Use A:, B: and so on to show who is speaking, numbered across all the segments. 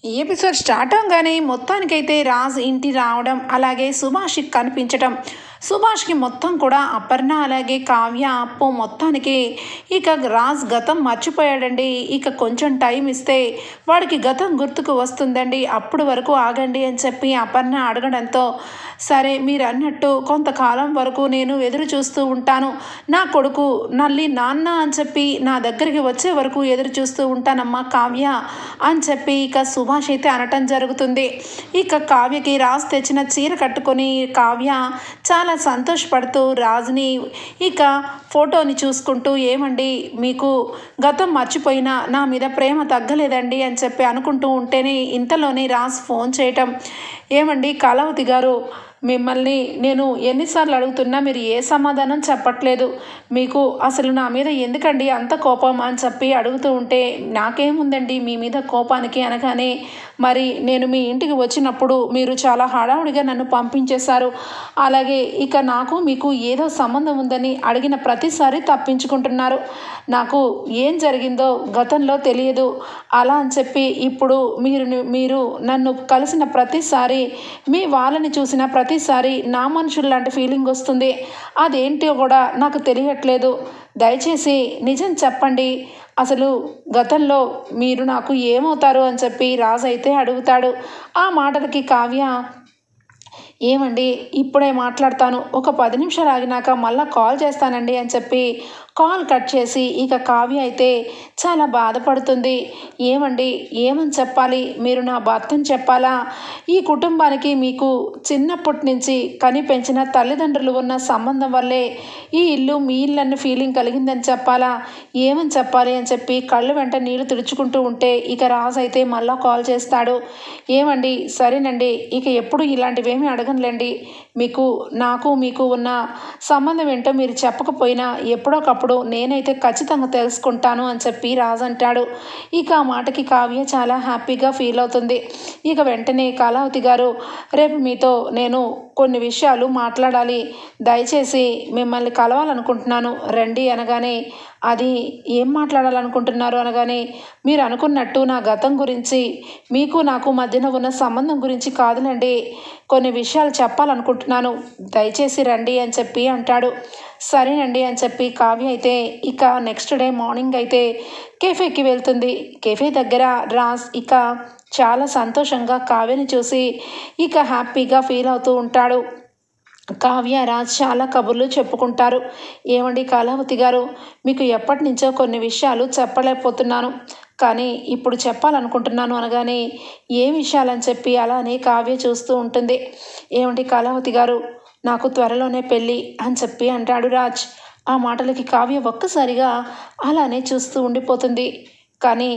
A: ఈ episode start అవగానే మొత్తానికైతే రాజ్ ఇంటి రావడం, అలాగే సుభాష్కి కనిపించడం, సుభాష్కి మొత్తం కూడా అపర్ణ అలాగే కావ్య అప్పు మొత్తానికి ఇక రాజ్ గతం మర్చిపోయాడండి. ఇక కొంచెం టైం ఇస్తే వాడికి గతం గుర్తుకు వస్తుందండి, అప్పుడు వరకు ఆగండి అని చెప్పి అపర్ణ అడగడంతో సరే మీరు అన్నట్టు కొంతకాలం వరకు నేను ఎదురు చూస్తూ ఉంటాను, నా కొడుకు నల్లి నాన్న అని చెప్పి నా దగ్గరికి వచ్చే వరకు ఎదురు చూస్తూ ఉంటానమ్మా కావ్య అని చెప్పి ఇక సుభాష్ అయితే అనటం జరుగుతుంది. ఇక కావ్యకి రాజు తెచ్చిన చీర కట్టుకొని కావ్య చాలా సంతోషపడుతూ రాజుని ఇక ఫోటోని చూసుకుంటూ ఏమండి మీకు గతం మర్చిపోయినా నా మీద ప్రేమ తగ్గలేదండి అని చెప్పి అనుకుంటూ ఉంటేనే ఇంతలోనే రాజు ఫోన్ చేయటం, ఏమండి కళావతి గారు మిమ్మల్ని నేను ఎన్నిసార్లు అడుగుతున్నా మీరు ఏ సమాధానం చెప్పట్లేదు, మీకు అసలు నా మీద ఎందుకండి అంత కోపం అని చెప్పి అడుగుతూ ఉంటే నాకేముందండి మీ మీద కోపానికి అనగానే మరి నేను మీ ఇంటికి వచ్చినప్పుడు మీరు చాలా హడావుడిగా నన్ను పంపించేశారు, అలాగే ఇక నాకు మీకు ఏదో సంబంధం ఉందని అడిగిన ప్రతిసారి తప్పించుకుంటున్నారు, నాకు ఏం జరిగిందో గతంలో తెలియదు అలా అని చెప్పి ఇప్పుడు మీరు నన్ను కలిసిన ప్రతిసారి మీ వాళ్ళని చూసిన ప్రతిసారి నా మనుషులు లాంటి ఫీలింగ్ వస్తుంది, అదేంటో కూడా నాకు తెలియట్లేదు, దయచేసి నిజం చెప్పండి, అసలు గతంలో మీరు నాకు ఏమవుతారు అని చెప్పి రాజు అయితే అడుగుతాడు. ఆ మాటలకి కావ్య ఏమండి ఇప్పుడే మాట్లాడతాను, ఒక 10 నిమిషాలు ఆగినాక మళ్ళీ కాల్ చేస్తానండి అని చెప్పి కాల్ కట్ చేసి ఇక కావ్య అయితే చాలా బాధపడుతుంది. ఏమండి ఏమని చెప్పాలి, మీరు నా భర్తని చెప్పాలా, ఈ కుటుంబానికి మీకు చిన్నప్పటి నుంచి కని పెంచిన తల్లిదండ్రులు ఉన్న సంబంధం వల్లే ఈ ఇల్లు మీ ఇల్లు అన్న ఫీలింగ్ కలిగిందని చెప్పాలా, ఏమని చెప్పాలి అని చెప్పి కళ్ళు వెంట నీళ్లు తుడుచుకుంటూ ఉంటే ఇక రాజు అయితే మళ్ళీ కాల్ చేస్తాడు. ఏమండి సరేనండి ఇక ఎప్పుడు ఇలాంటివేమీ అడగనులేండి, మీకు ఉన్న సంబంధం ఏంటో మీరు చెప్పకపోయినా ఎప్పుడోకప్పుడు నేనైతే ఖచ్చితంగా తెలుసుకుంటాను అని చెప్పి రాజు అంటాడు. ఇక ఆ మాటకి కావ్య చాలా హ్యాపీగా ఫీల్ అవుతుంది. ఇక వెంటనే కళావతి గారు రేపు మీతో నేను కొన్ని విషయాలు మాట్లాడాలి, దయచేసి మిమ్మల్ని కలవాలనుకుంటున్నాను రండి అనగానే అది ఏం మాట్లాడాలనుకుంటున్నారు అనగానే మీరు అనుకున్నట్టు నా గతం గురించి మీకు నాకు మధ్యన ఉన్న సంబంధం గురించి కాదులండి, కొన్ని విషయాలు చెప్పాలనుకుంటున్నాను, దయచేసి రండి అని చెప్పి అంటాడు. సరేనండి అని చెప్పి కావ్య అయితే ఇక నెక్స్ట్ డే మార్నింగ్ అయితే కెఫేకి వెళ్తుంది. కెఫే దగ్గర రాజ్ ఇక చాలా సంతోషంగా కావ్యని చూసి ఇక హ్యాపీగా ఫీల్ అవుతూ ఉంటాడు. కావ్య రాజ్ చాలా కబుర్లు చెప్పుకుంటారు. ఏమండి కళావతి గారు మీకు ఎప్పటి నుంచో కొన్ని విషయాలు చెప్పలేకపోతున్నాను, కానీ ఇప్పుడు చెప్పాలనుకుంటున్నాను అనగానే ఏ విషయాలని చెప్పి అలానే కావ్య చూస్తూ ఉంటుంది. ఏమండి కళావతి గారు నాకు త్వరలోనే పెళ్ళి అని చెప్పి అంటాడు రాజ్. ఆ మాటలకి కావ్య ఒక్కసారిగా అలానే చూస్తూ ఉండిపోతుంది. కానీ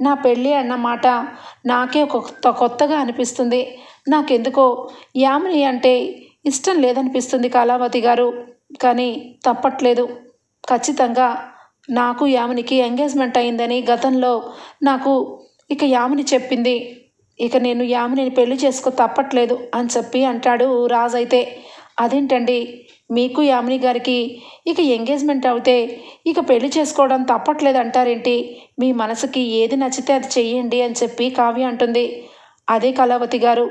A: నా పెళ్ళి అన్న మాట నాకే కొత్తగా అనిపిస్తుంది, నాకెందుకో యామిని అంటే ఇష్టం లేదనిపిస్తుంది కళావతి గారు, కానీ తప్పట్లేదు, ఖచ్చితంగా నాకు యామినికి ఎంగేజ్మెంట్ అయిందని గతంలో నాకు ఇక యామిని చెప్పింది, ఇక నేను యామిని పెళ్లి చేసుకో తప్పట్లేదు అని చెప్పి అంటాడు రాజ్ అయితే. అదేంటండి మీకు యామిని గారికి ఇక ఎంగేజ్మెంట్ అవుతే ఇక పెళ్లి చేసుకోవడం తప్పట్లేదు అంటారేంటి, మీ మనసుకి ఏది నచ్చితే అది చెయ్యండి అని చెప్పి కావ్య అంటుంది. అదే కళావతి గారు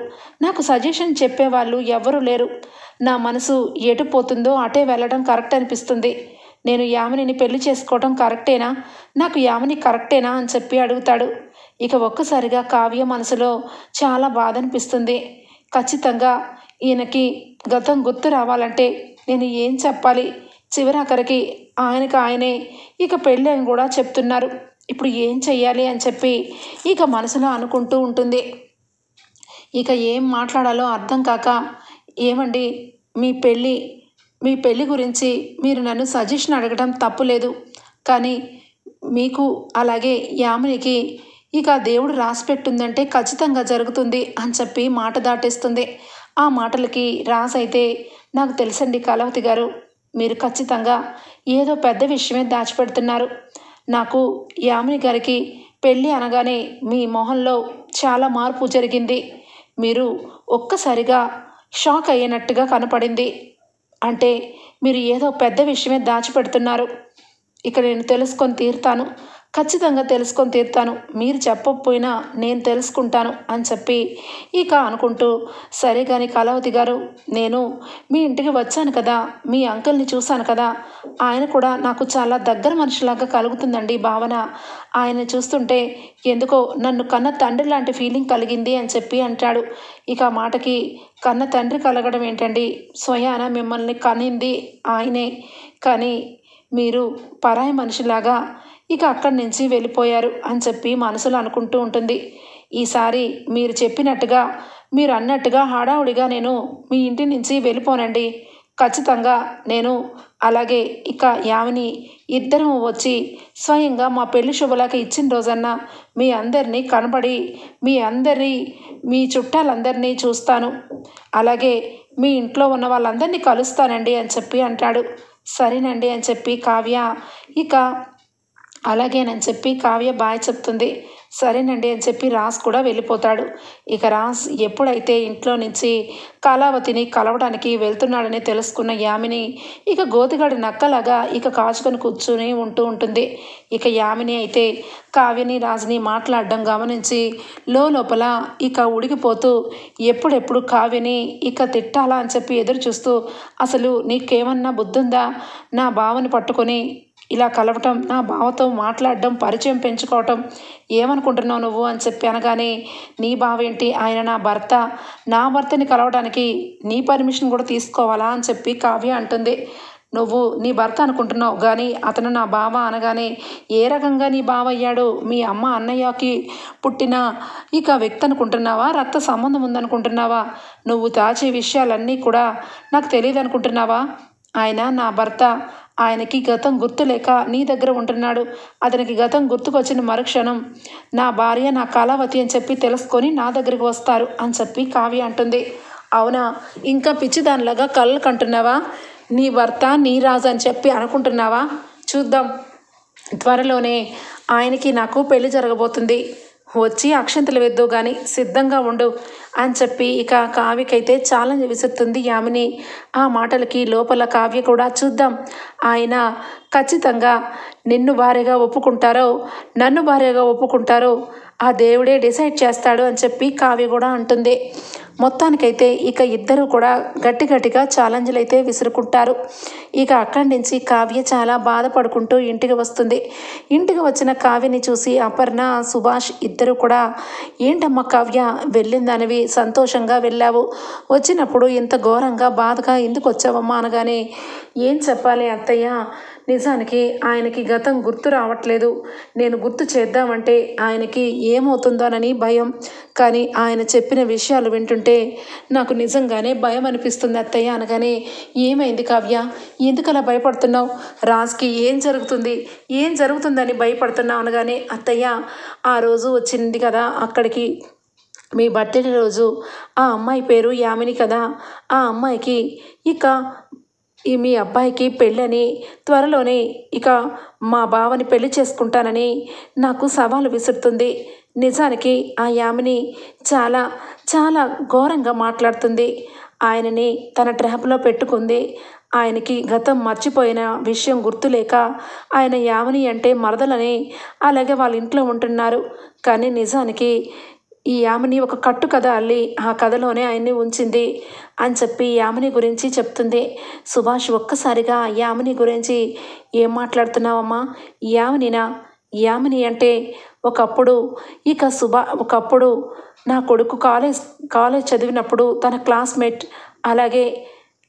A: నాకు సజెషన్ చెప్పేవాళ్ళు ఎవరూ లేరు, నా మనసు ఎటు పోతుందో అటే వెళ్ళడం కరెక్ట్ అనిపిస్తుంది, నేను యామినిని పెళ్లి చేసుకోవడం కరెక్టేనా, నాకు యామిని కరెక్టేనా అని చెప్పి అడుగుతాడు. ఇక ఒక్కసారిగా కావ్య మనసులో చాలా బాధ అనిపిస్తుంది. ఖచ్చితంగా ఈయనకి గతం గుర్తు రావాలంటే నేను ఏం చెప్పాలి, చివరాఖరికి ఆయనే ఇక పెళ్ళి అని కూడా చెప్తున్నారు, ఇప్పుడు ఏం చెయ్యాలి అని చెప్పి ఇక మనసులో అనుకుంటూ ఉంటుంది. ఇక ఏం మాట్లాడాలో అర్థం కాక ఏమండి మీ పెళ్ళి గురించి మీరు నన్ను సజెషన్ అడగడం తప్పులేదు, కానీ మీకు అలాగే యామినికి ఇక దేవుడు రాసిపెట్టుందంటే ఖచ్చితంగా జరుగుతుంది అని చెప్పి మాట దాటేస్తుంది. ఆ మాటలకి రాజ్ అయితే నాకు తెలుసండి కళావతి గారు మీరు ఖచ్చితంగా ఏదో పెద్ద విషయమే దాచిపెడుతున్నారు, నాకు యామిని గారికి పెళ్ళి అనగానే మీ మొహంలో చాలా మార్పు జరిగింది, మీరు ఒక్కసారిగా షాక్ అయ్యేనట్టుగా కనపడింది, అంటే మీరు ఏదో పెద్ద విషయమే దాచిపెడుతున్నారు, ఇక నేను తెలుసుకొని తీరుతాను, ఖచ్చితంగా తెలుసుకొని తీరుతాను. మీరు చెప్పకపోయినా నేను తెలుసుకుంటాను అని చెప్పి ఇక అనుకుంటూ, సరే కానీ కళావతి గారు, నేను మీ ఇంటికి వచ్చాను కదా, మీ అంకుల్ని చూశాను కదా, ఆయన కూడా నాకు చాలా దగ్గర మనిషిలాగా కలుగుతుందండి భావన. ఆయన చూస్తుంటే ఎందుకో నన్ను కన్న తండ్రి లాంటి ఫీలింగ్ కలిగింది అని చెప్పి అంటాడు. ఇక ఆ మాటకి, కన్న తండ్రి కలగడం ఏంటండి, స్వయాన మిమ్మల్ని కనింది ఆయనే, కానీ మీరు పరాయి మనిషిలాగా ఇక అక్కడి నుంచి వెళ్ళిపోయారు అని చెప్పి మనసులో అనుకుంటూ ఉంటుంది. ఈసారి మీరు చెప్పినట్టుగా, మీరు అన్నట్టుగా హడావుడిగా నేను మీ ఇంటి నుంచి వెళ్ళిపోనండి. ఖచ్చితంగా నేను, అలాగే ఇక యామిని ఇద్దరం వచ్చి స్వయంగా మా పెళ్లి శుభలేఖ ఇచ్చిన రోజన్నా మీ అందరినీ కనబడి మీ చుట్టాలందరినీ చూస్తాను, అలాగే మీ ఇంట్లో ఉన్న వాళ్ళందరినీ కలుస్తానండి అని చెప్పి అంటాడు. సరేనండి అని చెప్పి కావ్య ఇక అలాగేనని చెప్పి కావ్య బాయ్ చెప్తుంది. సరేనండి అని చెప్పి రాజ్ కూడా వెళ్ళిపోతాడు. ఇక రాజ్ ఎప్పుడైతే ఇంట్లో నుంచి కళావతిని కలవడానికి వెళ్తున్నాడని తెలుసుకున్న యామిని ఇక గోతిగాడి నక్కలాగా ఇక కాచుకొని కూర్చుని ఉంటుంది. ఇక యామిని అయితే కావ్యని రాజ్ని మాట్లాడడం గమనించి లోపల ఇక ఉడికిపోతూ ఎప్పుడెప్పుడు కావ్యని ఇక తిట్టాలా అని చెప్పి ఎదురు చూస్తూ, అసలు నీకేమన్నా బుద్ధుందా, నా బావని పట్టుకొని ఇలా కలవటం, నా బావతో మాట్లాడడం, పరిచయం పెంచుకోవటం ఏమనుకుంటున్నావు నువ్వు అని చెప్పి అనగానే, నీ బావేంటి, ఆయన నా భర్త, నా భర్తని కలవడానికి నీ పర్మిషన్ కూడా తీసుకోవాలా అని చెప్పి కావ్య అంటుంది. నువ్వు నీ భర్త అనుకుంటున్నావు కానీ అతను నా బావ అనగానే, ఏ రకంగా నీ బావ అయ్యాడు, మీ అమ్మ అన్నయ్యకి పుట్టిన ఇక వ్యక్తి అనుకుంటున్నావా, రక్త సంబంధం ఉందనుకుంటున్నావా, నువ్వు దాచే విషయాలన్నీ కూడా నాకు తెలియదు అనుకుంటున్నావా, ఆయన నా భర్త, ఆయనకి గతం గుర్తులేక నీ దగ్గర ఉంటున్నాడు, అతనికి గతం గుర్తుకొచ్చిన మరుక్షణం నా భార్య నా కళావతి అని చెప్పి తెలుసుకొని నా దగ్గరికి వస్తారు అని చెప్పి కావ్య అంటుంది. అవునా, ఇంకా పిచ్చిదానిలాగా కళ్ళు కంటున్నావా, నీ భర్త నీ రాజు అని చెప్పి అనుకుంటున్నావా, చూద్దాం, త్వరలోనే ఆయనకి నాకు పెళ్లి జరగబోతుంది, వచ్చి అక్షంతలు వేద్దు కానీ సిద్ధంగా ఉండు అని చెప్పి ఇక కావ్యకైతే ఛాలెంజ్ విసురుతుంది యామిని. ఆ మాటలకి లోపల కావ్య కూడా, చూద్దాం ఆయన ఖచ్చితంగా నిన్ను భార్యగా ఒప్పుకుంటారో నన్ను భార్యగా ఒప్పుకుంటారో ఆ దేవుడే డిసైడ్ చేస్తాడు అని చెప్పి కావ్య కూడా అంటుంది. మొత్తానికైతే ఇక ఇద్దరు కూడా గట్టిగా ఛాలెంజ్లు అయితే విసురుకుంటారు. ఇక అక్కడి నుంచి కావ్య చాలా బాధపడుకుంటూ ఇంటికి వస్తుంది. ఇంటికి వచ్చిన కావ్యని చూసి అపర్ణ, సుభాష్ ఇద్దరు కూడా, ఏంటమ్మా కావ్య, వెళ్ళిందనివి సంతోషంగా వెళ్ళావు, వచ్చినప్పుడు ఇంత ఘోరంగా బాధగా ఎందుకు వచ్చావమ్మా అనగానే, ఏం చెప్పాలి అత్తయ్య, నిజానికి ఆయనకి గతం గుర్తు రావట్లేదు, నేను గుర్తు చేద్దామంటే ఆయనకి ఏమవుతుందోనని భయం, కానీ ఆయన చెప్పిన విషయాలు వింటుంటే నాకు నిజంగానే భయం అనిపిస్తుంది అత్తయ్య అనగానే, ఏమైంది కావ్య, ఎందుకు అలా భయపడుతున్నావు, రాజ్కి ఏం జరుగుతుందని భయపడుతున్నావు అనగానే, అత్తయ్య ఆ రోజు వచ్చింది కదా అక్కడికి, మీ బర్త్డే రోజు, ఆ అమ్మాయి పేరు యామిని కదా, ఆ అమ్మాయికి ఇక మీ అబ్బాయికి పెళ్ళని, త్వరలోనే ఇక మా బావని పెళ్లి చేసుకుంటానని నాకు సవాలు విసురుతుంది. నిజానికి ఆ యామిని చాలా చాలా ఘోరంగా మాట్లాడుతుంది, ఆయనని తన ట్రాప్లో పెట్టుకుంది, ఆయనకి గతం మర్చిపోయిన విషయం గుర్తులేక ఆయన యామిని అంటే మరదలని అలాగే వాళ్ళ ఇంట్లో ఉంటున్నారు, కానీ నిజానికి ఈ యామిని ఒక కట్టు కథ అల్లి ఆ కథలోనే ఆయన్ని ఉంచింది అని చెప్పి యామిని గురించి చెప్తుంది. సుభాష్ ఒక్కసారిగా యామిని గురించి, ఏం మాట్లాడుతున్నావమ్మా, యామినినా, యామిని అంటే ఒకప్పుడు ఒకప్పుడు నా కొడుకు కాలేజ్ చదివినప్పుడు తన క్లాస్మేట్, అలాగే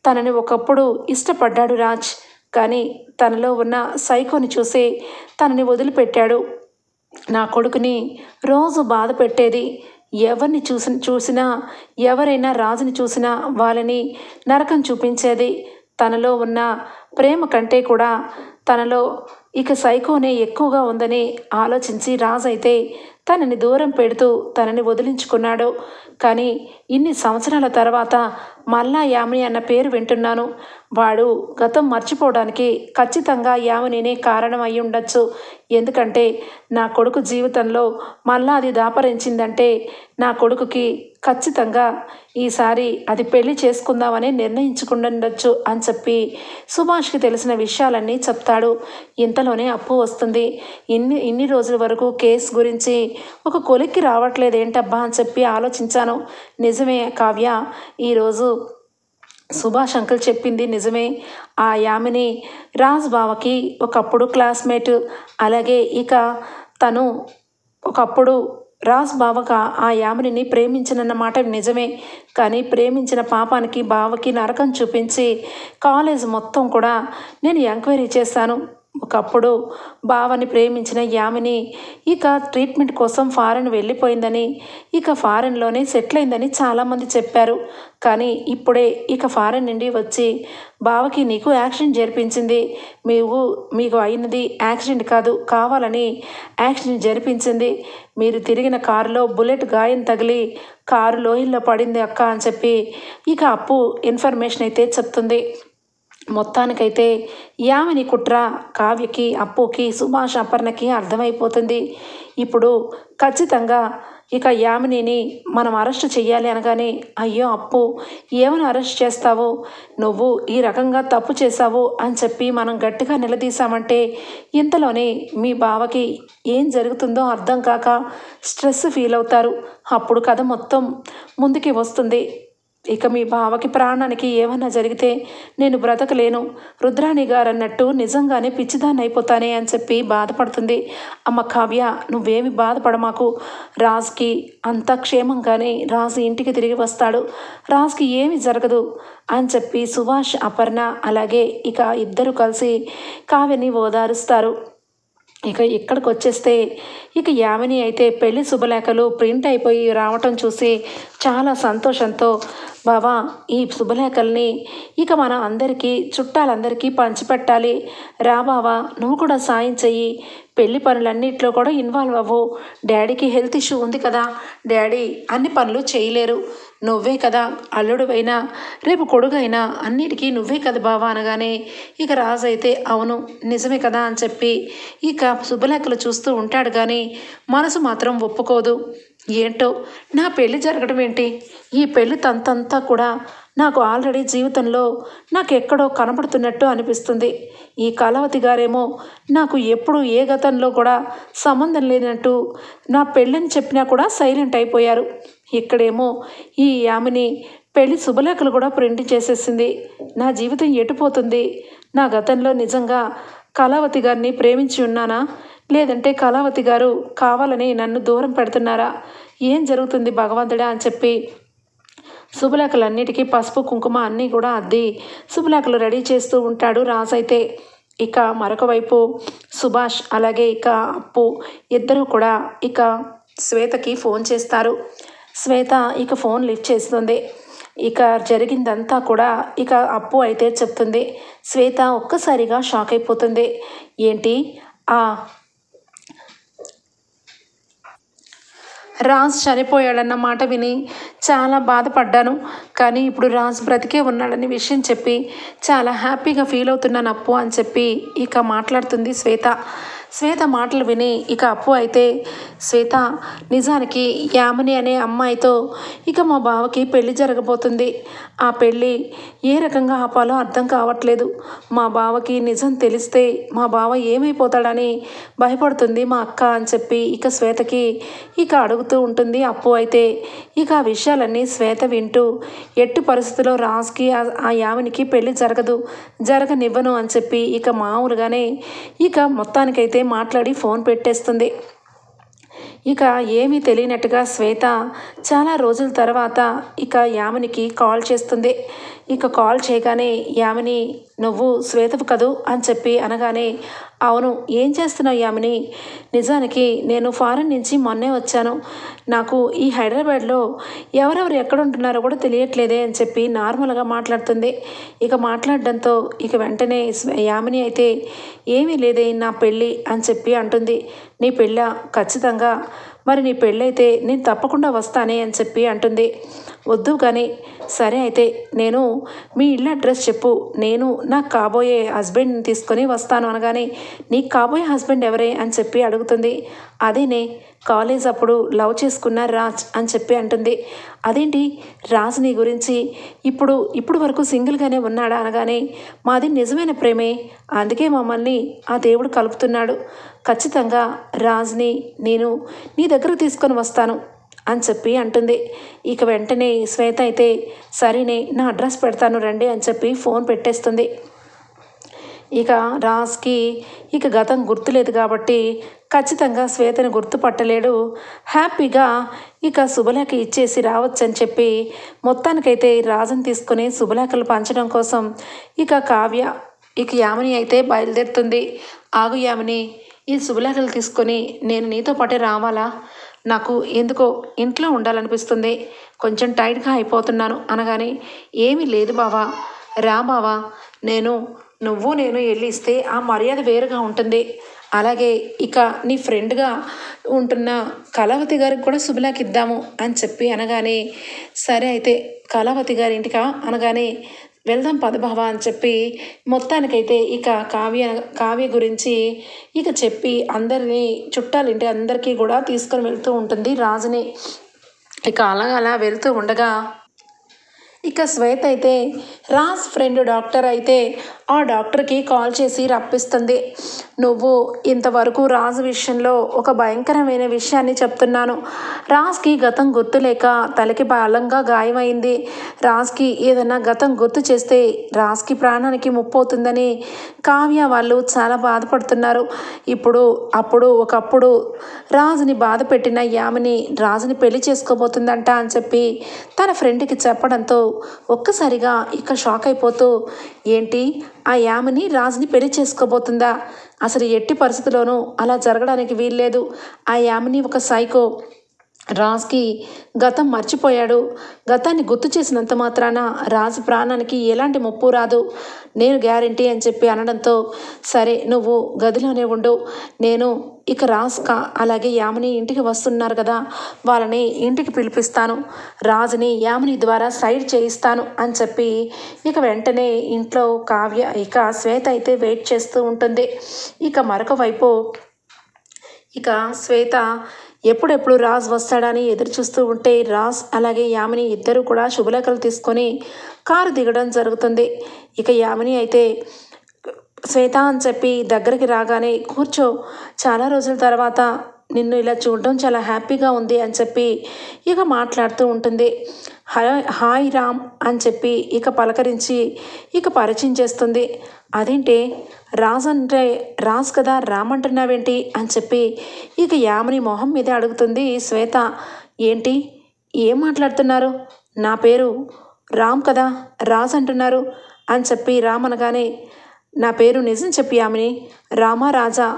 A: తనని ఒకప్పుడు ఇష్టపడ్డాడు రాజ్, కానీ తనలో ఉన్న సైకోని చూసి తనని వదిలిపెట్టాడు, నా కొడుకుని రోజు బాధ పెట్టేది, ఎవరిని చూసినా ఎవరైనా రాజుని చూసినా వాళ్ళని నరకం చూపించేది, తనలో ఉన్న ప్రేమ కంటే కూడా తనలో ఇక సైకోనే ఎక్కువగా ఉందని ఆలోచించి రాజు అయితే తనని దూరం పెడుతూ తనని వదిలించుకున్నాడు, కానీ ఇన్ని సంవత్సరాల తర్వాత మళ్ళా యామిని అన్న పేరు వింటున్నాను, వాడు గతం మర్చిపోవడానికి ఖచ్చితంగా యామినినే కారణం అయి ఉండొచ్చు. ఎందుకంటే నా కొడుకు జీవితంలో మళ్ళా అది దాపరించిందంటే నా కొడుకుకి ఖచ్చితంగా ఈసారి అది పెళ్లి చేసుకుందామని నిర్ణయించుకుండొచ్చు అని చెప్పి సుభాష్కి తెలిసిన విషయాలన్నీ చెప్తాడు. ఇంతలోనే అప్పు వస్తుంది. ఇన్ని రోజుల వరకు కేసు గురించి ఒక కొలిక్కి రావట్లేదు ఏంటబ్బా అని చెప్పి ఆలోచించాను. నిజమే కావ్య, ఈరోజు సుభాష్ అంకుల్ చెప్పింది నిజమే. ఆ యామిని రాజ్ బావకి ఒకప్పుడు క్లాస్మేట్. అలాగే ఇక తను ఒకప్పుడు రాజ్ బావక ఆ యామినిని ప్రేమించినన్నమాట నిజమే. కానీ ప్రేమించిన పాపానికి బావకి నరకం చూపించి కాలేజ్ మొత్తం కూడా నేను ఎంక్వైరీ చేశాను. ఒకప్పుడు బావని ప్రేమించిన యామిని ఇక ట్రీట్మెంట్ కోసం ఫారెన్ వెళ్ళిపోయిందని, ఇక ఫారెన్లోనే సెటిల్ అయిందని చాలామంది చెప్పారు. కానీ ఇప్పుడే ఇక ఫారెన్ నుండి వచ్చి బావకి నీకు యాక్సిడెంట్ జరిపించింది, మీకు అయినది యాక్సిడెంట్ కాదు, కావాలని యాక్సిడెంట్ జరిపించింది, మీరు తిరిగిన కారులో బుల్లెట్ గాయం తగిలి కారు లోయల్లో పడింది అక్క అని చెప్పి ఇక అప్పు ఇన్ఫర్మేషన్ అయితే చెప్తుంది. మొత్తానికైతే యామిని కుట్ర కావ్యకి, అప్పుకి, సుభాష్, అపర్ణకి అర్థమైపోతుంది. ఇప్పుడు ఖచ్చితంగా ఇక యామినిని మనం అరెస్ట్ చెయ్యాలి అనగానే, అయ్యో అప్పు, ఏమని అరెస్ట్ చేస్తావు, నువ్వు ఈ రకంగా తప్పు చేశావు అని చెప్పి మనం గట్టిగా నిలదీశామంటే ఇంతలోనే మీ బావకి ఏం జరుగుతుందో అర్థం కాక స్ట్రెస్ ఫీల్ అవుతారు. అప్పుడు కథ మొత్తం ముందుకి వస్తుంది. ఇక మీ బావకి ప్రాణానికి ఏమన్నా జరిగితే నేను బ్రతకలేను, రుద్రాణి గారు అన్నట్టు నిజంగానే పిచ్చిదాన్ని అయిపోతానే అని చెప్పి బాధపడుతుంది. అమ్మ కావ్య, నువ్వేమి బాధపడమాకు, రాజ్కి అంతా క్షేమంగానే రాజు ఇంటికి తిరిగి వస్తాడు, రాజ్కి ఏమి జరగదు అని చెప్పి సుభాష్, అపర్ణ అలాగే ఇక ఇద్దరు కలిసి కావ్యని ఓదారుస్తారు. ఇక ఇక్కడికి వచ్చేస్తే ఇక యామిని అయితే పెళ్లి శుభలేఖలు ప్రింట్ అయిపోయి రావటం చూసి చాలా సంతోషంతో, బావా ఈ శుభలేఖల్ని ఇక మన అందరికీ చుట్టాలందరికీ పంచిపెట్టాలి, రా బావా నువ్వు కూడా సాయం చెయ్యి, పెళ్లి పనులన్నిట్లో కూడా ఇన్వాల్వ్ అవ్వు, డాడీకి హెల్త్ ఇష్యూ ఉంది కదా, డాడీ అన్ని పనులు చేయలేరు, నువ్వే కదా అల్లుడువైనా రేపు కొడుకైనా అన్నిటికీ నువ్వే కదా బావా అనగానే ఇక రాజు అయితే అవును నిజమే కదా అని చెప్పి ఇక శుభలేఖలు చూస్తూ ఉంటాడు. కానీ మనసు మాత్రం ఒప్పుకోదు. ఏంటో నా పెళ్ళి జరగడం ఏంటి, ఈ పెళ్ళి తంతంతా కూడా నాకు ఆల్రెడీ జీవితంలో నాకు ఎక్కడో కనబడుతున్నట్టు అనిపిస్తుంది. ఈ కళావతి గారేమో నాకు ఎప్పుడు ఏ గతంలో కూడా సంబంధం లేనట్టు నా పెళ్ళని చెప్పినా కూడా సైలెంట్ అయిపోయారు. ఇక్కడేమో ఈ యామిని పెళ్లి శుభలేఖలు కూడా ప్రింట్ చేసేసింది. నా జీవితం ఎటుపోతుంది, నా గతంలో నిజంగా కళావతి గారిని ప్రేమించి ఉన్నానా, లేదంటే కళావతి గారు కావాలని నన్ను దూరం పెడుతున్నారా, ఏం జరుగుతుంది భగవంతుడా అని చెప్పి శుభలేఖలన్నిటికీ పసుపు కుంకుమ అన్నీ కూడా అద్ది శుభలేఖలు రెడీ చేస్తూ ఉంటాడు రాజు అయితే. ఇక మరొక వైపు సుభాష్ అలాగే ఇక అప్పు ఇద్దరు కూడా ఇక శ్వేతకి ఫోన్ చేస్తారు. శ్వేత ఇక ఫోన్ లిఫ్ట్ చేస్తుంది. ఇక జరిగిందంతా కూడా ఇక అప్పు అయితే చెప్తుంది. శ్వేత ఒక్కసారిగా షాక్ అయిపోతుంది. ఏంటి, ఆ రాజ్ చనిపోయాడన్న మాట విని చాలా బాధపడ్డాను, కానీ ఇప్పుడు రాజ్ బ్రతికే ఉన్నాడని విషయం చెప్పి చాలా హ్యాపీగా ఫీల్ అవుతున్నాను అప్పు అని చెప్పి ఇక మాట్లాడుతుంది శ్వేత. శ్వేత మాటలు విని ఇక అప్పు అయితే, శ్వేత నిజానికి యామిని అనే అమ్మాయితో ఇక మా బావకి పెళ్లి జరగబోతుంది, ఆ పెళ్ళి ఏ రకంగా ఆపాలో అర్థం కావట్లేదు, మా బావకి నిజం తెలిస్తే మా బావ ఏమైపోతాడని భయపడుతుంది మా అక్క అని చెప్పి ఇక శ్వేతకి ఇక అడుగుతూ ఉంటుంది అప్పు అయితే. ఇక ఆ విషయాలన్నీ శ్వేత వింటూ ఎట్టి పరిస్థితుల్లో రాజ్కి ఆ యామినికి పెళ్లి జరగనివ్వను అని చెప్పి ఇక మామూలుగానే ఇక మొత్తానికైతే మాట్లాడి ఫోన్ పెట్టేస్తుంది. ఇక ఏమీ తెలియనట్టుగా శ్వేత చాలా రోజుల తర్వాత ఇక యామినికి కాల్ చేస్తుంది. ఇక కాల్ చేయగానే యామిని, నువ్వు శ్వేతవు కదూ అని చెప్పి అనగానే, అవును ఏం చేస్తున్నావు యామిని, నిజానికి నేను ఫారెన్ నుంచి మొన్నే వచ్చాను, నాకు ఈ హైదరాబాద్లో ఎవరెవరు ఎక్కడ ఉంటున్నారో కూడా తెలియట్లేదే అని చెప్పి నార్మల్గా మాట్లాడుతుంది. ఇక మాట్లాడడంతో ఇక వెంటనే యామిని అయితే, ఏమీ లేదే నా పెళ్ళి అని చెప్పి అంటుంది. నీ పెళ్ళ ఖచ్చితంగా, మరి నీ పెళ్ళైతే నేను తప్పకుండా వస్తానే అని చెప్పి అంటుంది. వద్దు కానీ, సరే అయితే నేను మీ ఇల్లు అడ్రస్ చెప్పు, నేను నాకు కాబోయే హస్బెండ్ని తీసుకొని వస్తాను అనగానే, నీకు కాబోయే హస్బెండ్ ఎవరే అని చెప్పి అడుగుతుంది. అదేనే కాలేజ్ అప్పుడు లవ్ చేసుకున్న రాజ్ అని చెప్పి అంటుంది. అదేంటి రాజ్ నీ గురించి ఇప్పుడు వరకు సింగిల్గానే ఉన్నాడా అనగానే, మాది నిజమైన ప్రేమే, అందుకే మమ్మల్ని ఆ దేవుడు కలుపుతున్నాడు. ఖచ్చితంగా రాజ్ని నేను నీ దగ్గరకు తీసుకొని వస్తాను అని చెప్పి అంటుంది. ఇక వెంటనే శ్వేత అయితే సరేనే నా అడ్రస్ పెడతాను రండి అని చెప్పి ఫోన్ పెట్టేస్తుంది. ఇక రాజ్కి ఇక గతం గుర్తులేదు కాబట్టి ఖచ్చితంగా శ్వేతను గుర్తుపట్టలేడు. హ్యాపీగా ఇక శుభలేఖ ఇచ్చేసి రావచ్చని చెప్పి మొత్తానికైతే రాజుని తీసుకుని శుభలేఖలు పంచడం కోసం ఇక యామిని అయితే బయలుదేరుతుంది. ఆగు యామిని, ఈ శుభలేఖలు తీసుకొని నేను నీతో పాటే రావాలా? నాకు ఎందుకో ఇంట్లో ఉండాలనిపిస్తుంది, కొంచెం టైట్గా అయిపోతున్నాను అనగానే, ఏమీ లేదు బావా, రా బావా, నువ్వు నేను వెళ్ళి ఇస్తే ఆ మర్యాద వేరుగా ఉంటుంది. అలాగే ఇక నీ ఫ్రెండ్గా ఉంటున్న కళావతి గారికి కూడా శుభలేఖ ఇద్దాము అని చెప్పి అనగానే, సరే అయితే కళావతి గారి ఇంటికా అనగానే, వెళ్దాం పదభావ అని చెప్పి మొత్తానికైతే ఇక కావ్య గురించి ఇక చెప్పి అందరినీ చుట్టాలింటి అందరికీ కూడా తీసుకొని వెళ్తూ ఉంటుంది రాజుని. ఇక అలా వెళ్తూ ఉండగా ఇక శ్వేత అయితే రాజ్ ఫ్రెండ్ డాక్టర్ అయితే ఆ డాక్టర్కి కాల్ చేసి రప్పిస్తుంది. నువ్వు ఇంతవరకు రాజు విషయంలో ఒక భయంకరమైన విషయాన్ని చెప్తున్నాను. రాజ్కి గతం గుర్తులేక తలకి బలంగా గాయమైంది. రాజ్కి ఏదైనా గతం గుర్తు చేస్తే రాజ్కి ప్రాణానికి ముప్పవుతుందని కావ్య వాళ్ళు చాలా బాధపడుతున్నారు. ఒకప్పుడు రాజుని బాధ పెట్టిన యామిని రాజుని పెళ్లి చేసుకోబోతుందంట అని చెప్పి తన ఫ్రెండ్కి చెప్పడంతో ఒక్కసారిగా ఇక షాక్ అయిపోతూ, ఏంటి ఆ యామిని రాజుని పెళ్లి చేసుకోబోతుందా? అసలు ఎట్టి పరిస్థితుల్లోనూ అలా జరగడానికి వీల్లేదు. ఆ యామిని ఒక సైకో. రాజ్కి గతం మర్చిపోయాడు. గతాన్ని గుర్తు చేసినంత మాత్రాన రాజు ప్రాణానికి ఎలాంటి ముప్పు రాదు, నేను గ్యారంటీ అని చెప్పి అనడంతో, సరే నువ్వు గదిలోనే ఉండు, నేను ఇక అలాగే యామిని ఇంటికి వస్తున్నారు కదా, వాళ్ళని ఇంటికి పిలిపిస్తాను, రాజుని యామిని ద్వారా సైడ్ చేయిస్తాను అని చెప్పి ఇక వెంటనే ఇంట్లో శ్వేత అయితే వెయిట్ చేస్తూ ఉంటుంది. ఇక మరొక వైపు ఇక శ్వేత ఎప్పుడెప్పుడు రాజ్ వస్తాడని ఎదురు చూస్తూ ఉంటే రాజ్ అలాగే యామిని ఇద్దరు కూడా శుభలేఖలు తీసుకొని కారు దిగడం జరుగుతుంది. ఇక యామిని అయితే శ్వేత అని చెప్పి దగ్గరికి రాగానే, కూర్చో, చాలా రోజుల తర్వాత నిన్ను ఇలా చూడడం చాలా హ్యాపీగా ఉంది అని చెప్పి ఇక మాట్లాడుతూ ఉంటుంది. హాయ్ రామ్ అని చెప్పి ఇక పలకరించి ఇక పరిచయం చేస్తుంది. అదేంటి రాజ్ అంటే రాజ్ కదా, రామ్ అంటున్నావేంటి అని చెప్పి ఇక యామిని మొహం మీదే అడుగుతుంది శ్వేత. ఏంటి ఏం మాట్లాడుతున్నారు, నా పేరు రామ్ కదా, రాజ్ అంటున్నారు అని చెప్పి రామ్ అనగానే, నా పేరు నిజం చెప్పి యామిని, రామా రాజా,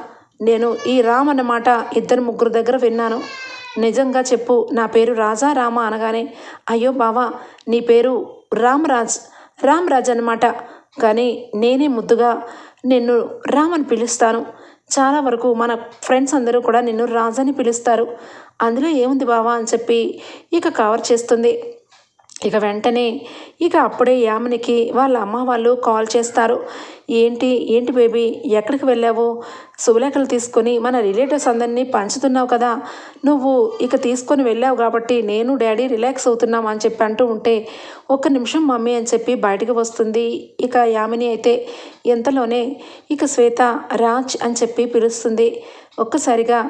A: నేను ఈ రామ్ అన్నమాట 2-3 దగ్గర విన్నాను, నిజంగా చెప్పు, నా పేరు రాజా రామా అనగానే, అయ్యో బావా నీ పేరు రామరాజ్ అన్నమాట, కానీ నేనే ముద్దుగా నిన్ను రామ్ అని పిలుస్తాను, చాలా వరకు మన ఫ్రెండ్స్ అందరూ కూడా నిన్ను రాజ్ అని పిలుస్తారు, అందులో ఏముంది బావా అని చెప్పి ఇక కవర్ చేస్తుంది. ఇక వెంటనే ఇక అప్పుడే యామినికి వాళ్ళ అమ్మ వాళ్ళు కాల్ చేస్తారు. ఏంటి బేబీ ఎక్కడికి వెళ్ళావు, శుభలేఖలు తీసుకొని మన రిలేటివ్స్ అందరినీ పంచుతున్నావు కదా, నువ్వు ఇక తీసుకొని వెళ్ళావు కాబట్టి నేను డాడీ రిలాక్స్ అవుతున్నాం అని చెప్పి అంటూ ఉంటే, ఒక్క నిమిషం మమ్మీ అని చెప్పి బయటకు వస్తుంది ఇక యామిని అయితే. ఎంతలోనే ఇక శ్వేత రాజ్ అని చెప్పి పిలుస్తుంది. ఒక్కసారిగా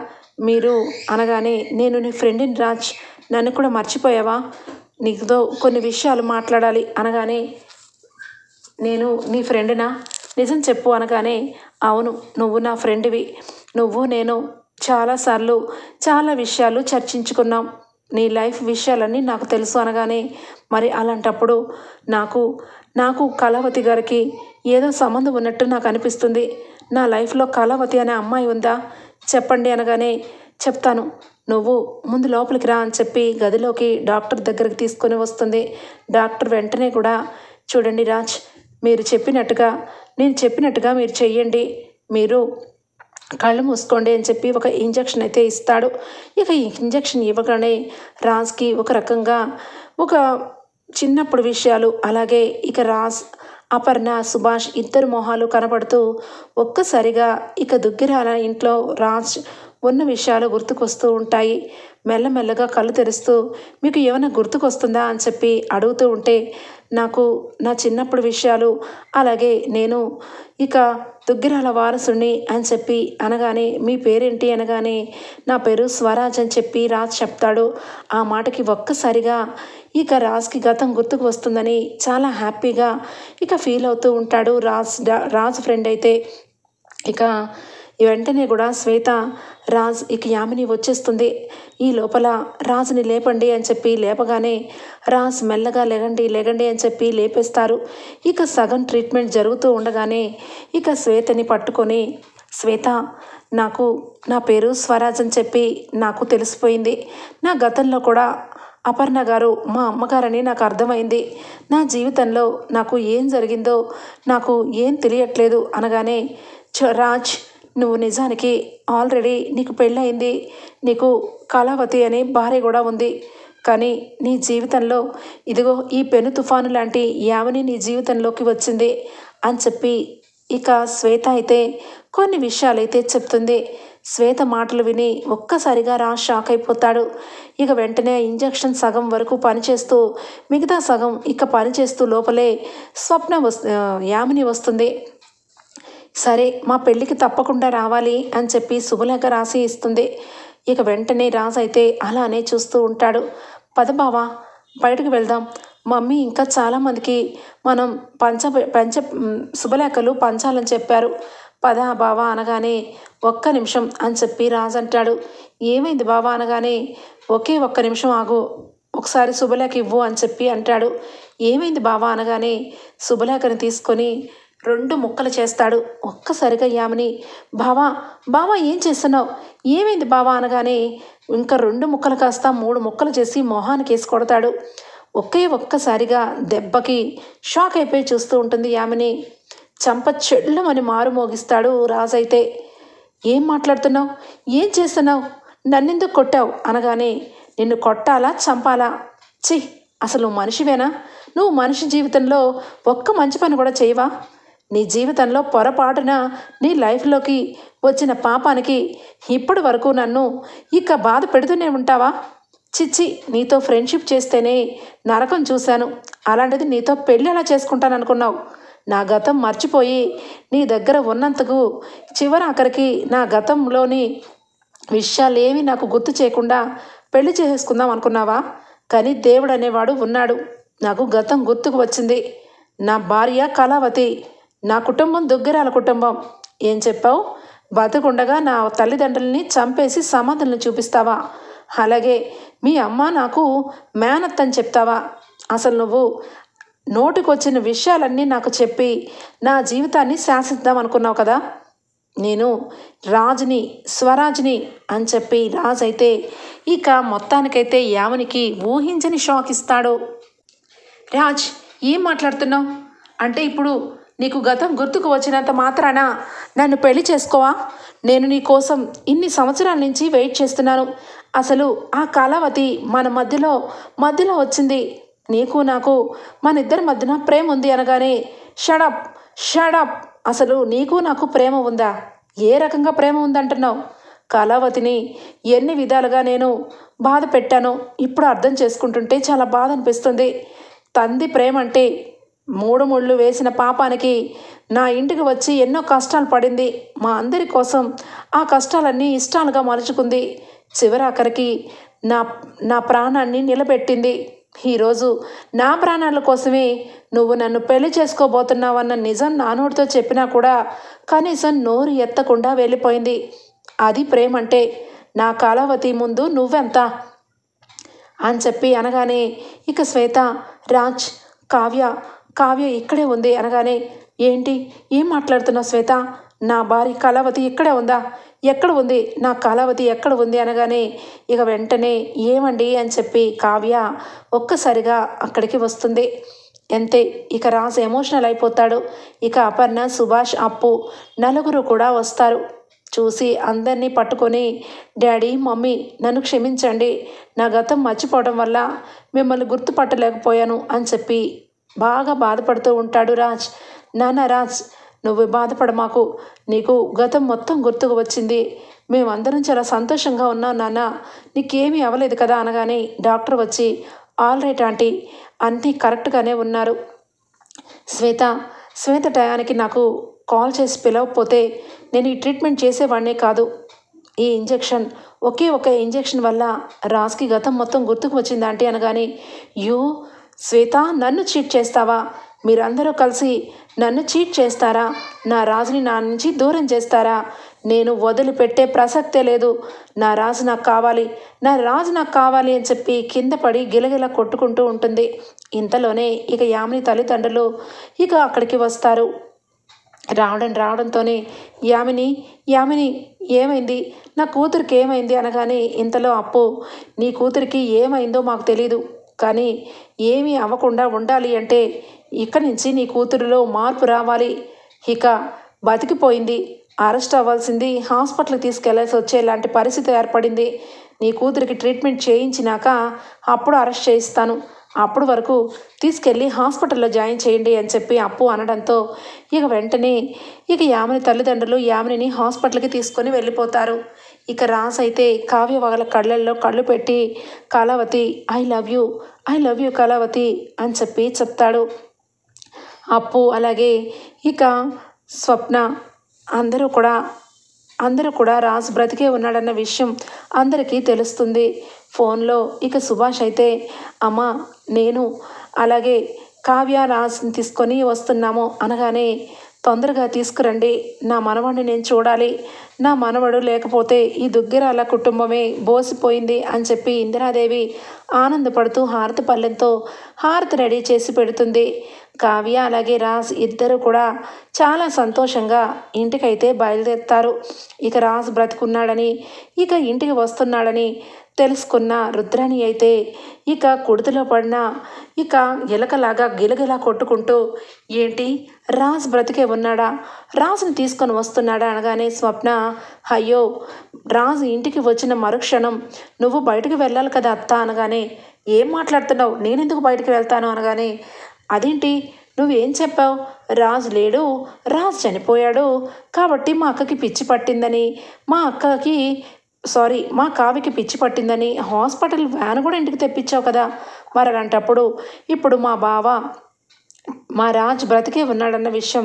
A: మీరు అనగానే, నేను నీ ఫ్రెండ్ని రాజ్, నన్ను కూడా మర్చిపోయావా, నీతో కొన్ని విషయాలు మాట్లాడాలి అనగానే, నేను నీ ఫ్రెండ్నా, నిజం చెప్పు అనగానే, అవును నువ్వు నా ఫ్రెండ్వి, నువ్వు నేను చాలాసార్లు చాలా విషయాలు చర్చించుకున్నాం, నీ లైఫ్ విషయాలన్నీ నాకు తెలుసు అనగానే, మరి అలాంటప్పుడు నాకు కళావతి గారికి ఏదో సంబంధం ఉన్నట్టు నాకు అనిపిస్తుంది, నా లైఫ్లో కళావతి అనే అమ్మాయి ఉందా చెప్పండి అనగానే, చెప్తాను, నువ్వు ముందు లోపలికి రా అని చెప్పి గదిలోకి డాక్టర్ దగ్గరికి తీసుకొని వస్తుంది. డాక్టర్ వెంటనే కూడా, చూడండి రాజ్, నేను చెప్పినట్టుగా మీరు చెయ్యండి, మీరు కళ్ళు మూసుకోండి అని చెప్పి ఒక ఇంజెక్షన్ అయితే ఇస్తాడు. ఇక ఈ ఇంజెక్షన్ ఇవ్వగానే రాజ్కి ఒక రకంగా ఒక చిన్నప్పుడు విషయాలు, అలాగే ఇక రాజ్, అపర్ణ, సుభాష్ ఇద్దరు మొహాలు కనబడుతూ ఒక్కసారిగా ఇక దుగ్గిరాల ఇంట్లో రాజ్ ఉన్న విషయాలు గుర్తుకొస్తూ ఉంటాయి. మెల్లమెల్లగా కళ్ళు తెరుస్తూ మీకు ఏమైనా గుర్తుకొస్తుందా అని చెప్పి అడుగుతూ ఉంటే, నాకు నా చిన్నప్పుడు విషయాలు, అలాగే నేను ఇక దుగ్గిరాల వారసుని అని చెప్పి అనగానే, మీ పేరేంటి అనగానే, నా పేరు స్వరాజ్ అని చెప్పి రాజ్ చెప్తాడు. ఆ మాటకి ఒక్కసారిగా ఇక రాజ్కి గతం గుర్తుకు వస్తుందని చాలా హ్యాపీగా ఇక ఫీల్ అవుతూ ఉంటాడు రాజ్ ఫ్రెండ్ అయితే. ఇక వెంటనే కూడా శ్వేత, రాజ్ ఇక యామిని వచ్చేస్తుంది. ఈ లోపల రాజుని లేపండి అని చెప్పి లేపగానే రాజ్ మెల్లగా లెగండి లెగండి అని చెప్పి లేపేస్తారు. ఇక సగం ట్రీట్మెంట్ జరుగుతూ ఉండగానే ఇక శ్వేతని పట్టుకొని, శ్వేత, నాకు నా పేరు స్వరాజ్ అని చెప్పి నాకు తెలిసిపోయింది. నా గతంలో కూడా అపర్ణ గారు మా అమ్మగారని నాకు అర్థమైంది. నా జీవితంలో నాకు ఏం జరిగిందో నాకు ఏం తెలియట్లేదు అనగానే, రాజ్, నువ్వు నిజానికి ఆల్రెడీ నీకు పెళ్ళయింది, నీకు కళావతి అనే భార్య కూడా ఉంది. కానీ నీ జీవితంలో ఇదిగో ఈ పెను తుఫాను లాంటి యావని నీ జీవితంలోకి వచ్చింది అని చెప్పి ఇక శ్వేత అయితే కొన్ని విషయాలైతే చెప్తుంది. శ్వేత మాటలు విని ఒక్కసారిగా రాజ్ షాక్ అయిపోతాడు. ఇక వెంటనే ఇంజెక్షన్ సగం వరకు పనిచేస్తూ మిగతా సగం ఇక పనిచేస్తూ లోపలే యామిని వస్తుంది. సరే, మా పెళ్ళికి తప్పకుండా రావాలి అని చెప్పి శుభలేఖ రాసి ఇస్తుంది. ఇక వెంటనే రాజ్ అయితే అలానే చూస్తూ ఉంటాడు. పద బావా, బయటకు వెళ్దాం, మమ్మీ ఇంకా చాలామందికి మనం పంచ శుభలేఖలు పంచాలని చెప్పారు, పద బావా అనగానే, ఒక్క నిమిషం అని చెప్పి రాజ్ అంటాడు. ఏమైంది బావా అనగానే, ఒక్క నిమిషం ఆగు, ఒకసారి శుభలేఖ ఇవ్వు అని చెప్పి అంటాడు. ఏమైంది బావా అనగానే శుభలేఖని తీసుకొని 2 ముక్కలు చేస్తాడు. ఒక్కసారిగా యామిని, బావా బావా ఏం చేస్తున్నావు, ఏమైంది బావా అనగానే ఇంకా 2 ముక్కలు కాస్త 3 ముక్కలు చేసి మొహానికి వేసి కొడతాడు. ఒక్కసారిగా దెబ్బకి షాక్ అయిపోయి చూస్తూ ఉంటుంది యామిని. చంప చెళ్ళమని మారు మోగిస్తాడు రాజ్ అయితే. ఏం మాట్లాడుతున్నావు, ఏం చేస్తున్నావు, నన్నెందుకు కొట్టావు అనగానే, నిన్ను కొట్టాలా చంపాలా, చి అసలు మనిషివేనా, నువ్వు మనిషి జీవితంలో ఒక్క మంచి పని కూడా చేయవా, నీ జీవితంలో పొరపాటున నీ లైఫ్లోకి వచ్చిన పాపానికి ఇప్పటి వరకు నన్ను ఇక బాధ పెడుతూనే ఉంటావా, చిచ్చి నీతో ఫ్రెండ్షిప్ చేస్తేనే నరకం చూశాను, అలాంటిది నీతో పెళ్ళి ఎలా చేసుకుంటాను అనుకున్నావు, నా గతం మర్చిపోయి నీ దగ్గర ఉన్నంతకు ఆఖరికి నా గతంలోని విషయాలేమీ నాకు గుర్తు చేయకుండా పెళ్లి చేసుకుందాం అనుకున్నావా, కానీ దేవుడు అనేవాడు ఉన్నాడు, నాకు గతం గుర్తుకు వచ్చింది, నా భార్య కళావతి, నా కుటుంబం దుగ్గిరాల కుటుంబం, ఏం చెప్పావు, బతుకుండగా నా తల్లిదండ్రుల్ని చంపేసి సమాధులను చూపిస్తావా, అలాగే మీ అమ్మ నాకు మేనత్తని చెప్తావా, అసలు నువ్వు నోటికొచ్చిన విషయాలన్నీ నాకు చెప్పి నా జీవితాన్ని శాసిద్దాం అనుకున్నావు కదా, నేను రాజుని స్వరాజ్ని అని చెప్పి రాజ్ అయితే ఇక మొత్తానికైతే యామినికి ఊహించని షాక్ ఇస్తాడు. రాజ్, ఏం మాట్లాడుతున్నావు, అంటే ఇప్పుడు నీకు గతం గుర్తుకు వచ్చినంత మాత్రాన నన్ను పెళ్లి చేసుకోవా, నేను నీ కోసం ఇన్ని సంవత్సరాల నుంచి వెయిట్ చేస్తున్నాను, అసలు ఆ కళావతి మన మధ్యలో వచ్చింది, నీకు నాకు మన ఇద్దరి మధ్యన ప్రేమ ఉంది అనగానే, షడప్, అసలు నీకు నాకు ప్రేమ ఉందా, ఏ రకంగా ప్రేమ ఉందంటున్నావు, కళావతిని ఎన్ని విధాలుగా నేను బాధ పెట్టానో ఇప్పుడు అర్థం చేసుకుంటుంటే చాలా బాధ అనిపిస్తుంది, తంది ప్రేమ అంటే 3 ముళ్ళు వేసిన పాపానికి నా ఇంటికి వచ్చి ఎన్నో కష్టాలు పడింది, మా అందరి కోసం ఆ కష్టాలన్నీ ఇష్టాలుగా మలుచుకుంది, చివరాఖరికి నా ప్రాణాన్ని నిలబెట్టింది, ఈరోజు నా ప్రాణాల కోసమే నువ్వు నన్ను పెళ్లి చేసుకోబోతున్నావన్న నిజం నా నోటితో చెప్పినా కూడా కనీసం నోరు ఎత్తకుండా వెళ్ళిపోయింది, అది ప్రేమంటే, నా కళావతి ముందు నువ్వెంత అని చెప్పి అనగానే ఇక శ్వేత, రాజ్, కావ్య ఇక్కడే ఉంది అనగానే, ఏంటి ఏం మాట్లాడుతున్నావు శ్వేత, నా భార్య కళావతి ఇక్కడే ఉందా, ఎక్కడ ఉంది నా కళావతి ఎక్కడ ఉంది అనగానే ఇక వెంటనే ఏమండి అని చెప్పి కావ్య ఒక్కసారిగా అక్కడికి వస్తుంది. అంతే, ఇక రాజ్ ఎమోషనల్ అయిపోతాడు. ఇక అపర్ణ, సుభాష్, అప్పు నలుగురు కూడా వస్తారు. చూసి అందరినీ పట్టుకొని, డాడీ మమ్మీ నన్ను క్షమించండి, నా గతం మర్చిపోవడం వల్ల మిమ్మల్ని గుర్తుపట్టలేకపోయాను అని చెప్పి బాగా బాధపడుతూ ఉంటాడు రాజ్. నాన్న రాజ్, నువ్వు బాధపడమాకు, నీకు గతం మొత్తం గుర్తుకు వచ్చింది, మేమందరం చాలా సంతోషంగా ఉన్నాం నాన్న, నీకేమీ అవ్వలేదు కదా అనగానే డాక్టర్ వచ్చి, ఆల్ రైట్ ఆంటీ, అన్నీ కరెక్ట్గానే ఉన్నారు. శ్వేత టయానికి నాకు కాల్ చేసి పిలవకపోతే నేను ఈ ట్రీట్మెంట్ చేసేవాడినే కాదు. ఈ ఇంజెక్షన్, ఒకే ఒక ఇంజెక్షన్ వల్ల రాజ్కి గతం మొత్తం గుర్తుకు వచ్చింది ఆంటీ అనగానే, శ్వేత నన్ను చీట్ చేస్తావా? మీరందరూ కలిసి నన్ను చీట్ చేస్తారా? నా రాజుని నా నుంచి దూరం చేస్తారా? నేను వదిలిపెట్టే ప్రసక్తే లేదు. నా రాజు నాకు కావాలి, నా రాజు నాకు కావాలి అని చెప్పి కింద పడి గిలగిల కొట్టుకుంటూ ఉంటుంది. ఇంతలోనే ఇక యామిని తల్లిదండ్రులు ఇక అక్కడికి వస్తారు. రావడంతోనే యామిని ఏమైంది, నా కూతురికి ఏమైంది అనగానే ఇంతలో అప్పు, నీ కూతురికి ఏమైందో మాకు తెలీదు, కానీ ఏమీ అవ్వకుండా ఉండాలి అంటే ఇక్కడి నుంచి నీ కూతురులో మార్పు రావాలి. ఇక బతికిపోయింది, అరెస్ట్ అవ్వాల్సింది, హాస్పిటల్కి తీసుకెళ్లాల్సి వచ్చేలాంటి పరిస్థితి ఏర్పడింది. నీ కూతురికి ట్రీట్మెంట్ చేయించినాక అప్పుడు అరెస్ట్ చేయిస్తాను, అప్పుడు వరకు తీసుకెళ్ళి హాస్పిటల్లో జాయిన్ చేయండి అని చెప్పి అప్పు అనడంతో ఇక వెంటనే ఇక యామిని తల్లిదండ్రులు యామినిని హాస్పిటల్కి తీసుకొని వెళ్ళిపోతారు. ఇక రాజ్ అయితే కావ్య వాళ్ళ కళ్ళల్లో కళ్ళు పెట్టి, Kalavathi I love you Kalavathi అని చెప్పి చెప్తాడు. అప్పు అలాగే ఇక స్వప్న అందరూ కూడా రాజ్ బ్రతికే ఉన్నాడన్న విషయం అందరికీ తెలుస్తుంది. ఫోన్లో ఇక సుభాష్ అయితే, అమ్మ నేను అలాగే కావ్య రాజ్ని తీసుకొని వస్తున్నాము అనగానే, తొందరగా తీసుకురండి, నా మనవడిని నేను చూడాలి, నా మనవడు లేకపోతే ఈ దుగ్గిరాల కుటుంబమే బోసిపోయింది అని చెప్పి ఇందిరాదేవి ఆనందపడుతూ హారతి పళ్ళెంతో హారతి రెడీ చేసి పెడుతుంది. కావ్య అలాగే రాజ్ ఇద్దరు కూడా చాలా సంతోషంగా ఇంటికైతే బయలుదేరుతారు. ఇక రాజ్ బ్రతుకున్నాడని, ఇక ఇంటికి వస్తున్నాడని తెలుసుకున్న రుద్రాణి అయితే ఇక కుడితిలో పడిన ఇక ఎలకలాగా గిలగిలా కొట్టుకుంటూ, ఏంటి రాజ్ బ్రతికే ఉన్నాడా, రాజుని తీసుకొని వస్తున్నాడా అనగానే స్వప్న, అయ్యో రాజు ఇంటికి వచ్చిన మరుక్షణం నువ్వు బయటకు వెళ్ళాలి కదా అత్త అనగానే, ఏం మాట్లాడుతున్నావు, నేనెందుకు బయటకు వెళ్తాను అనగానే, అదేంటి నువ్వేం చెప్పావు, రాజు లేడు, రాజు చనిపోయాడు కాబట్టి మా అక్కకి పిచ్చి పట్టిందని, మా కావికి పిచ్చి పట్టిందని హాస్పిటల్ వ్యాన్ కూడా ఇంటికి తెప్పించావు కదా, మరి అలాంటప్పుడు ఇప్పుడు మా రాజ్ బ్రతికే ఉన్నాడన్న విషయం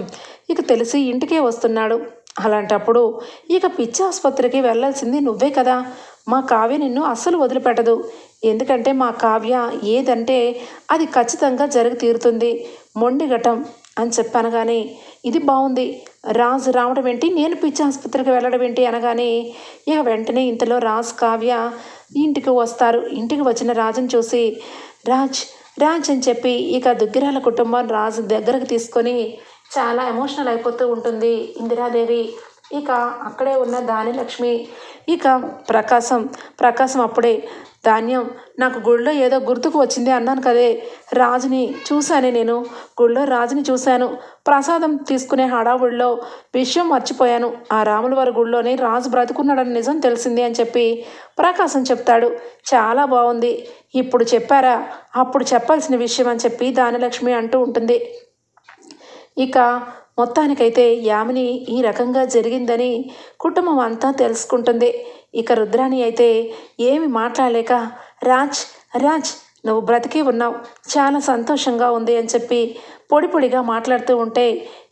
A: ఇక తెలిసి ఇంటికే వస్తున్నాడు, అలాంటప్పుడు ఇక పిచ్చి ఆసుపత్రికి వెళ్ళాల్సింది నువ్వే కదా, మా కావ్య నిన్ను అస్సలు వదిలిపెట్టదు, ఎందుకంటే మా కావ్య ఏదంటే అది ఖచ్చితంగా జరిగి తీరుతుంది, మొండిఘటం అని చెప్పనగానే, ఇది బాగుంది, రాజు రావడం ఏంటి, నేను పిచ్చి ఆసుపత్రికి వెళ్ళడం ఏంటి అనగానే ఇక వెంటనే ఇంతలో రాజ్ కావ్య ఇంటికి వస్తారు. ఇంటికి వచ్చిన రాజుని చూసి, రాజ్ అని చెప్పి ఇక దుగ్గిరాల కుటుంబం రాజు దగ్గరకు తీసుకొని చాలా ఎమోషనల్ అయిపోతూ ఉంటుంది ఇందిరాదేవి. ఇక అక్కడే ఉన్న దానిలక్ష్మి ఇక ప్రకాశం అప్పుడే, ధాన్యం నాకు గుళ్ళో ఏదో గుర్తుకు వచ్చింది అన్నాను కదే, నేను గుళ్ళో రాజుని చూశాను, ప్రసాదం తీసుకునే హడావుడిలో విషయం మర్చిపోయాను, ఆ రాముల వారి గుళ్ళోనే రాజు బ్రతుకున్నాడని నిజం తెలిసింది అని చెప్పి ప్రకాశం చెప్తాడు. చాలా బాగుంది, ఇప్పుడు చెప్పారా, అప్పుడు చెప్పాల్సిన విషయం అని చెప్పి దానిలక్ష్మి అంటూ ఉంటుంది. ఇక మొత్తానికైతే యామిని ఈ రకంగా జరిగిందని కుటుంబం అంతా తెలుసుకుంటుంది. ఇక రుద్రాణి అయితే ఏమి మాట్లాడలేక, రాజ్ నువ్వు బ్రతికి ఉన్నావు, చాలా సంతోషంగా ఉంది అని చెప్పి పొడిగా మాట్లాడుతూ ఉంటే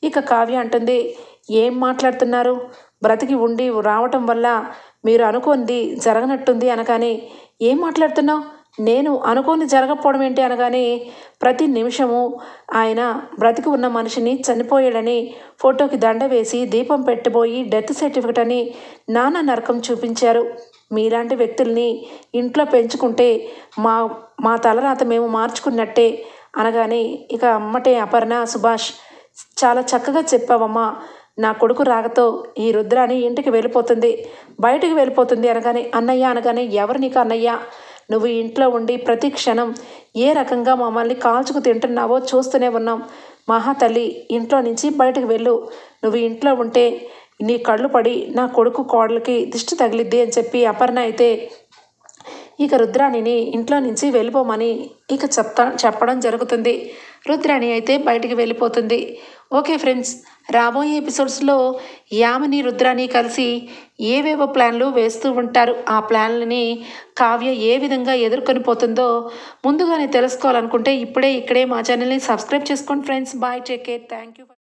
A: ఇక కావ్య అంటుంది, ఏం మాట్లాడుతున్నారు, బ్రతికి ఉండి రావటం వల్ల మీరు అనుకోనిది జరగనట్టుంది అనగానే, ఏం మాట్లాడుతున్నావు, నేను అనుకోని జరగకపోవడం ఏంటి అనగానే, ప్రతి నిమిషము ఆయన బ్రతికి ఉన్న మనిషిని చనిపోయాడని ఫోటోకి దండ వేసి దీపం పెట్టబోయి డెత్ సర్టిఫికెట్ అని నానా నరకం చూపించారు, మీలాంటి వ్యక్తుల్ని ఇంట్లో పెంచుకుంటే మా తలరాత మేము మార్చుకున్నట్టే అనగానే ఇక అమ్మటే అపర్ణ, సుభాష్ చాలా చక్కగా చెప్పావమ్మా, నా కొడుకు రాగతో ఈ రుద్రాని ఇంటికి బయటికి వెళ్ళిపోతుంది అనగానే, అన్నయ్య అనగానే, ఎవరు నీకు అన్నయ్య, నువ్వు ఇంట్లో ఉండి ప్రతి క్షణం ఏ రకంగా మమ్మల్ని కాల్చుకు తింటున్నావో చూస్తూనే ఉన్నాం, మహాతల్లి ఇంట్లో నుంచి బయటకు వెళ్ళు, నువ్వు ఇంట్లో ఉంటే నీ కళ్ళు పడి నా కొడుకు కోడలికి దిష్టి తగిలిద్ది అని చెప్పి అపర్ణ అయితే ఇక రుద్రాణిని ఇంట్లో నుంచి వెళ్ళిపోమని ఇక చెప్పడం జరుగుతుంది. రుద్రాణి అయితే బయటికి వెళ్ళిపోతుంది. ఓకే ఫ్రెండ్స్, రాబోయే ఎపిసోడ్స్లో యామిని రుద్రాణి కలిసి ఏవేవో ప్లాన్లు వేస్తూ ఉంటారు. ఆ ప్లాన్లని కావ్య ఏ విధంగా ఎదుర్కొని పోతుందో ముందుగానే తెలుసుకోవాలనుకుంటే ఇక్కడే మా ఛానల్ని సబ్స్క్రైబ్ చేసుకోండి friends. Bye, take care, thank you.